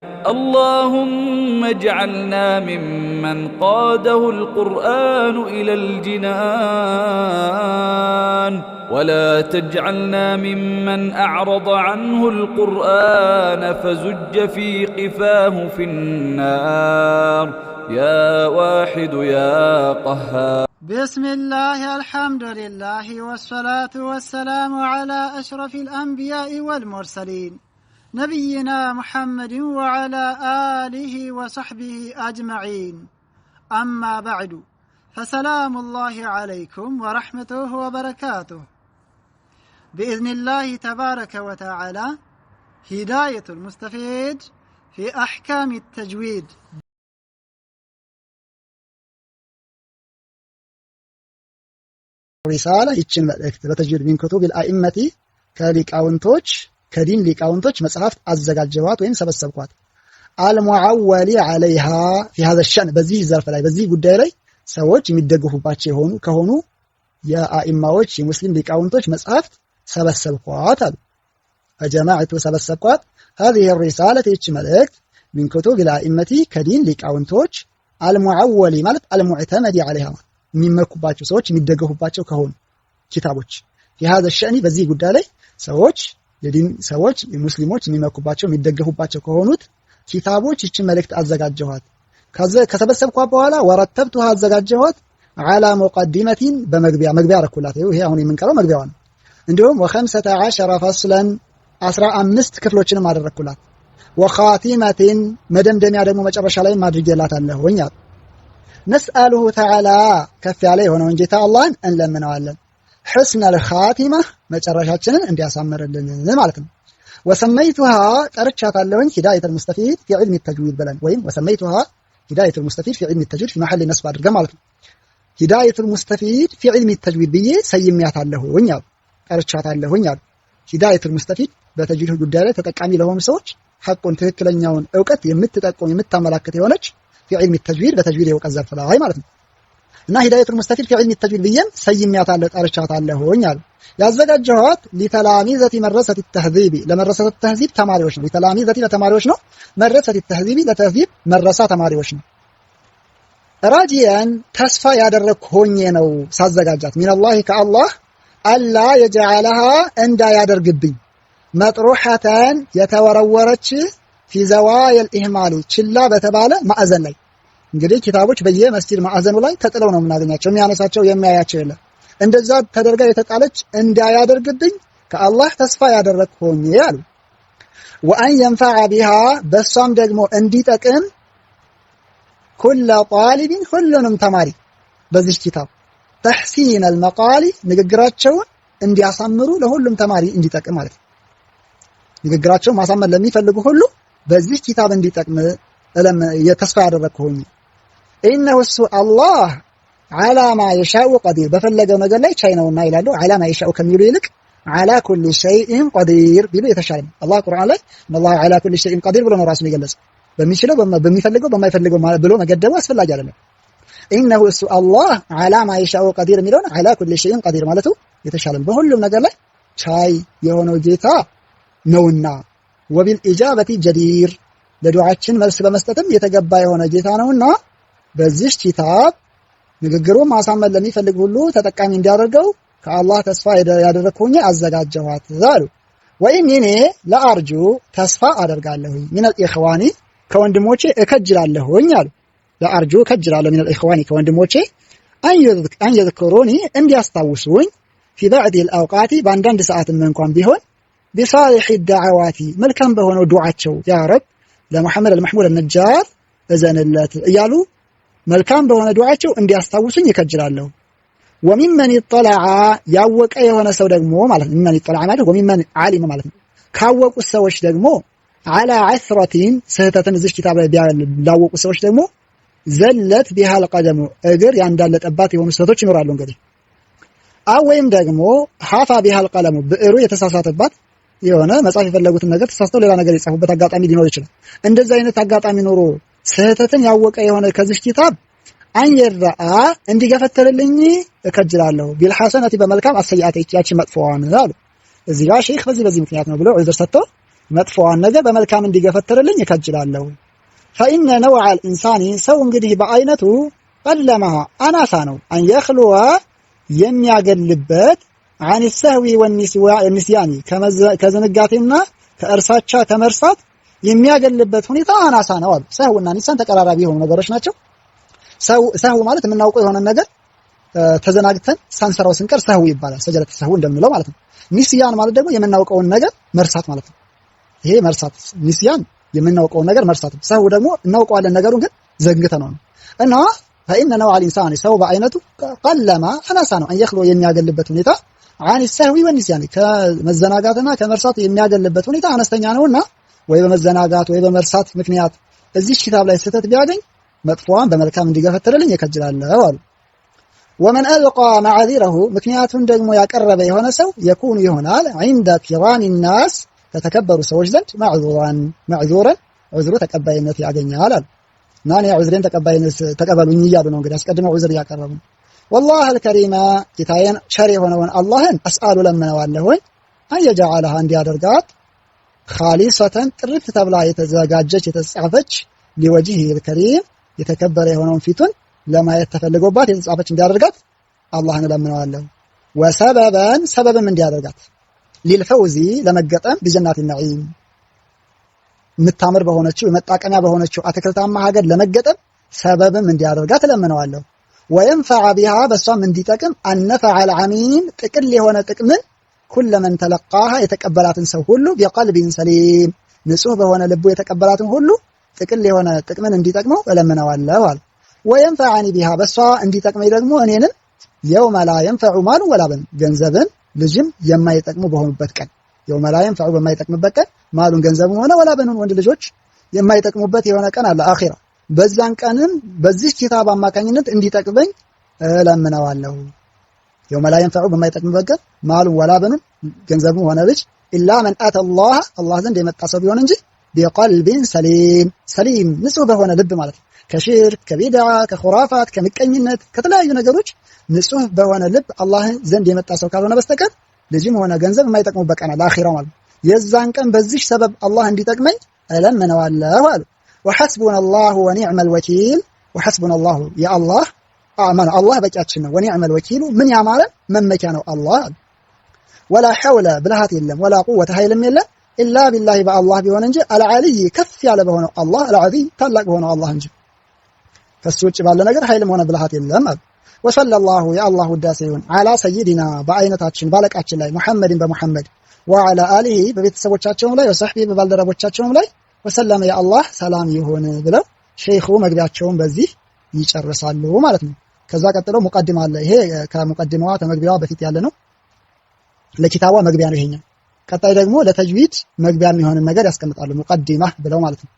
اللهم اجعلنا ممن قاده القرآن إلى الجنان ولا تجعلنا ممن أعرض عنه القرآن فزج في قفاه في النار يا واحد يا قهار. بسم الله الحمد لله والصلاة والسلام على أشرف الأنبياء والمرسلين نبينا محمد وعلى آله وصحبه أجمعين. أما بعد فسلام الله عليكم ورحمته وبركاته. بإذن الله تبارك وتعالى هداية المستفيد في أحكام التجويد. رسالة ይችን መልእክት በተጅዊድ من كتب الأئمة ከሊቃውንቶች ከዲን ሊቃውንቶች መጽሐፍት አዘጋጀዋት ወይም ሰበሰብኳት። አልሙዓወሊ عليها في هذا الشأن በዚህ ዘርፍ ላይ በዚህ ጉዳይ ላይ ሰዎች የሚደገፉባቸው ከሆኑ የአኢማዎች የሙስሊም ሊቃውንቶች መጽሐፍት ሰበሰብኳት አሉ። فجماعة ሰበሰብኳት هذه الرسالة ይች መልእክት من كتب الأئمة ከዲን ሊቃውንቶች አልሙዓወሊ ማለት አልሙዕተመዲ عليها የሚመኩባቸው ሰዎች የሚደገፉባቸው ከሆኑ ኪታቦች في هذا الشأن በዚህ ጉዳይ ላይ ሰዎች የዲን ሰዎች ሙስሊሞች የሚመኩባቸው የሚደገፉባቸው ከሆኑት ኪታቦች ይችን መልእክት አዘጋጀኋት። ከሰበሰብኳት በኋላ ወረተብቱها አዘጋጀኋት على مقدمة በመግቢያ አረኩላት። ይሄ አሁን የምንቀረው መግቢያው ነው። እንዲሁም و15 فصلا 15 ክፍሎችንም አደረኩላት። وخاتمة መደምደሚያ ደግሞ መጨረሻ ላይ ማድርጌላታለሁኝ። نسأله تعالى ከፍ ያለ የሆነውን ጌታ አላህን እንለምነዋለን حسن الخاتمة መጨረሻችንን እንዲያሳምርልን ማለት ነው። وسميتها ጠርቻታለሁኝ هداية المستفيد في علم التجويد بلن ወይም وسميتها هداية المستفيد في علم التجويد في محل نصب አድርገ ማለት ነው። هداية المستفيد في علم التجويد ብዬ ሰይሜያታለሁኝ ጠርቻታለሁኝ። هداية المستفيد በተጅዊድ ጉዳይ ላይ ተጠቃሚ ለሆኑ ሰዎች ሐቁን ትክክለኛውን ዕውቀት የምትጠቁም የምታመላክት የሆነች في علم التجويد በተጅዊድ የዕውቀት ዘርፍ ላይ ማለት ነው። እና هداية المستفيد في علم التجويد ብዬም ሰይሜያታለሁ ጠርቻታለሁኝ አሉ። ያዘጋጀኋት لتلاميذة مدرسة التهذيب ለመድረሰة التهذيب ተማሪዎች ነው። لتلاميذة ለተማሪዎች ነው። مدرسة التهذيب ለተህዚብ መድረሳ ተማሪዎች ነው። ራጂያን ተስፋ ያደረኩ ሆኜ ነው ሳዘጋጃት من الله ከአላህ አላ يجعلها እንዳያደርግብኝ መጥሩሐተን የተወረወረች في زوايا الإهمال ችላ በተባለ ማዕዘን ላይ እንግዲህ ኪታቦች በየመስጂድ ማዕዘኑ ላይ ተጥለው ነው የምናገኛቸው። የሚያነሳቸው የሚያያቸው የለም። እንደዛ ተደርጋ የተጣለች እንዳያደርግብኝ ከአላህ ተስፋ ያደረኩ ሆኜ አሉ። وأن ينفع بها በሷም ደግሞ እንዲጠቅም كل طالب ሁሉንም ተማሪ በዚህ ኪታብ تحسين المقال ንግግራቸውን እንዲያሳምሩ ለሁሉም ተማሪ እንዲጠቅም ማለት ነው። ንግግራቸውን ማሳመር ለሚፈልጉ ሁሉ በዚህ ኪታብ እንዲጠቅም የተስፋ ያደረኩ ሆኜ إنه الله على ما يشاء قدير በፈለገው ነገር ላይ ቻይ ነውና ይላሉ። على ما يشاء ከሚሉ ይልቅ على كل شيء قدير ቢሉ የተሻለ ነው። አላህ ቁርአን ላይ الله على كل شيء قدير ብሎ ነው ራሱን የገለጸው። በሚችለው በሚፈልገው በማይፈልገው ብሎ መገደቡ አስፈላጊ አይደለም። إنه الله على ما يشاء قدير የሚለውን على كل شيء قدير ማለቱ የተሻለ ነው። በሁሉም ነገር ላይ ቻይ የሆነው ጌታ ነውና وبالإجابة جدير ለዱዓችን መልስ በመስጠትም የተገባ የሆነ ጌታ ነውና በዚህ ኪታብ ንግግሩን ማሳመር ለሚፈልግ ሁሉ ተጠቃሚ እንዲያደርገው ከአላህ ተስፋ ያደረኩኝ አዘጋጀኋት አሉ። ወይም እኔ ለአርጁ ተስፋ አደርጋለሁ من الإخوان ከወንድሞቼ እከጅላለሁኝ አሉ። ለአርጁ እከጅላለሁ من الإخوان ከወንድሞቼ أن يذكروني እንዲያስታውሱኝ في بعض الأوقات በአንዳንድ ሰዓትም እንኳን ቢሆን بصالح الدعوات መልካም በሆነው ዱዓቸው ያ ረብ ለሙሐመድ አልመህሙድ النجار እዘንለት እያሉ መልካም በሆነ ዱዓቸው እንዲያስታውሱኝ ይከጅላለሁ። وممن اطلع ያወቀ የሆነ ሰው ደግሞ ማለት ነው። ممن اطلع ማለት وممن علم ማለት ነው። ካወቁ ሰዎች ደግሞ على عثرة ስህተትን እዚህ ኪታብ ላይ ያወቁ ሰዎች ደግሞ ዘለት بها القدم እግር ያንዳለጠባት የሆኑ ስህተቶች ይኖራሉ። እንግዲህ ወይም ደግሞ ሐፋ بها القلم ብዕሩ የተሳሳተባት የሆነ መጻፍ የፈለጉትን ነገር ተሳስተው ሌላ ነገር የጻፉበት አጋጣሚ ሊኖር ይችላል። እንደዛ አይነት አጋጣሚ ኖሮ ስህተትን ያወቀ የሆነ ከዚህ ኪታብ አንየራአ እንዲገፈተልልኝ እከጅላለሁ ቢልሐሰነቲ በመልካም አሰያተ ያቺ መጥፎዋን አሉ። እዚህ ጋር ሼክ በዚህ ምክንያት ነው ብሎ ዑዝር ሰጥቶ መጥፎዋን ነገር በመልካም እንዲገፈትርልኝ እከጅላለሁ። فإن نوع الإنسان ሰው እንግዲህ በአይነቱ ቀለማ አናሳ ነው أن يخلو የሚያገልበት عن السهو والنسيان ከዝንጋቴና ከእርሳቻ ከመርሳት የሚያገልበት ሁኔታ አናሳ ነው አሉ። ሰህውና ኒሳን ተቀራራቢ የሆኑ ነገሮች ናቸው። ሰህው ማለት የምናውቀው የሆነ ነገር ተዘናግተን ሳንሰራው ስንቀር ሰህው ይባላል። ሰጀረት ሰህው እንደምንለው ማለት ነው። ኒስያን ማለት ደግሞ የምናውቀውን ነገር መርሳት ማለት ነው። ይሄ መርሳት ኒስያን የምናውቀውን ነገር መርሳት፣ ሰህው ደግሞ እናውቀዋለን ነገሩን ግን ዘንግተነው ነው። እና فإن نوع الإنسان ሰው በአይነቱ ቀለማ አናሳ ነው أن يخلو የሚያገልበት ሁኔታ عن السهو والنسيان ከመዘናጋትና ከመርሳት የሚያገልበት ሁኔታ አነስተኛ ነውና ወይ በመዘናጋት ወይ በመርሳት ምክንያት እዚህ ኪታብ ላይ ስህተት ቢያገኝ መጥፎዋን በመልካም እንዲገፈትርልኝ እከጅላለሁ አሉ። ومن ألقى معاذيره ምክንያቱን ደግሞ ያቀረበ የሆነ ሰው يكون ይሆናል عند كرام الناس ከተከበሩ ሰዎች ዘንድ معذورا عذሩ ተቀባይነት ያገኛል አሉ። ማን የዑዝሬን ተቀባይነት ተቀበሉኝ እያሉ ነው እንግዲህ አስቀድመው ዑዝር ያቀረቡ። والله الكريم ጌታዬን ቸር የሆነውን አላህን አስአሉ ለምነዋለሁ أن يجعلها እንዲያደርጋት خالصة ጥርት ተብላ የተዘጋጀች የተጻፈች لوجهه الكريم የተከበረ የሆነውን ፊቱን ለማየት ተፈልጎባት የተጻፈች እንዲያደርጋት አላህን ለምነዋለሁ። وسببا ሰበብም እንዲያደርጋት للفوز ለመገጠም بجنات النعيم ምታምር በሆነችው የመጣቀሚያ በሆነችው አትክልታማ ሀገር ለመገጠም ሰበብም እንዲያደርጋት ለምነዋለሁ። وينفع بها በሷም እንዲጠቅም النفع العميم ጥቅል የሆነ ጥቅምን كل من تلقاها የተቀበላትን ሰው ሁሉ بقلب سليم ንጹህ በሆነ ልቡ የተቀበላትን ሁሉ ጥቅል የሆነ ጥቅምን እንዲጠቅመው እለምነዋለሁ አለ። وينفعني بها በሷ እንዲጠቅመኝ ደግሞ እኔንም يوم لا ينفع مال ولا بن ገንዘብን ልጅም የማይጠቅሙ በሆኑበት ቀን يوم لا ينفع በማይጠቅምበት ቀን ማሉን ገንዘብም ሆነ ولا بنون ወንድ ልጆች የማይጠቅሙበት የሆነ ቀን አለ አኺራ። በዛን ቀንም በዚህ ኪታብ አማካኝነት እንዲጠቅመኝ እለምነዋለሁ። يوم لا ينفع በማይጠቅምበት ቀን ማሉን ولا بنون ገንዘብም ሆነ ልጅ إلا من أتى الله ዘንድ የመጣ ሰው ቢሆን እንጂ بقلب سليم ንጹህ በሆነ ልብ ማለት ነው። ከሽርክ ከቢድዓ ከኹራፋት ከምቀኝነት ከተለያዩ ነገሮች ንጹህ በሆነ ልብ አላህ ዘንድ የመጣ ሰው ካልሆነ በስተቀር ልጅም ሆነ ገንዘብ የማይጠቅሙበት ቀን ለአኺራው ማለት የዛን ቀን በዚህ ሰበብ አላህ እንዲጠቅመኝ እለምነዋለሁ አሉ። وحسبنا الله ونعم الوكيل وحسبنا الله يا الله አማን አላህ በቂያችን ነው። ونعم الوكيل ምን ያማረ መመኪያ ነው አላህ። ولا حول ብልሃት የለም ولا قوة ኃይልም የለም إلا بالله በአላህ ቢሆን እንጂ العلي ከፍ ያለ በሆነው አላህ العظيم ታላቅ በሆነው አላህ እንጂ ከሱ ውጭ ባለ ነገር ኃይልም ሆነ ብልሃት የለም አሉ። وصلى الله يا الله وداسيون على سيدنا በአይነታችን ባለቃችን ላይ ሙሐመድን በሙሐመድ وعلى آله በቤተሰቦቻቸውም ላይ ወሰህቢ በባልደረቦቻቸውም ላይ ወሰለም ያ አላህ ሰላም ይሁን ብለው ሼኹ መግቢያቸውን በዚህ ይጨርሳሉ ማለት ነው። ከዛ ቀጥሎ ሙቀድማ አለ። ይሄ ከሙቀድማዋ ተመግቢያዋ በፊት ያለ ነው። ለኪታቧ መግቢያ ነው ይሄኛው። ቀጣይ ደግሞ ለተጅዊድ መግቢያ የሚሆን ነገር ያስቀምጣሉ ሙቀዲማ ብለው ማለት ነው።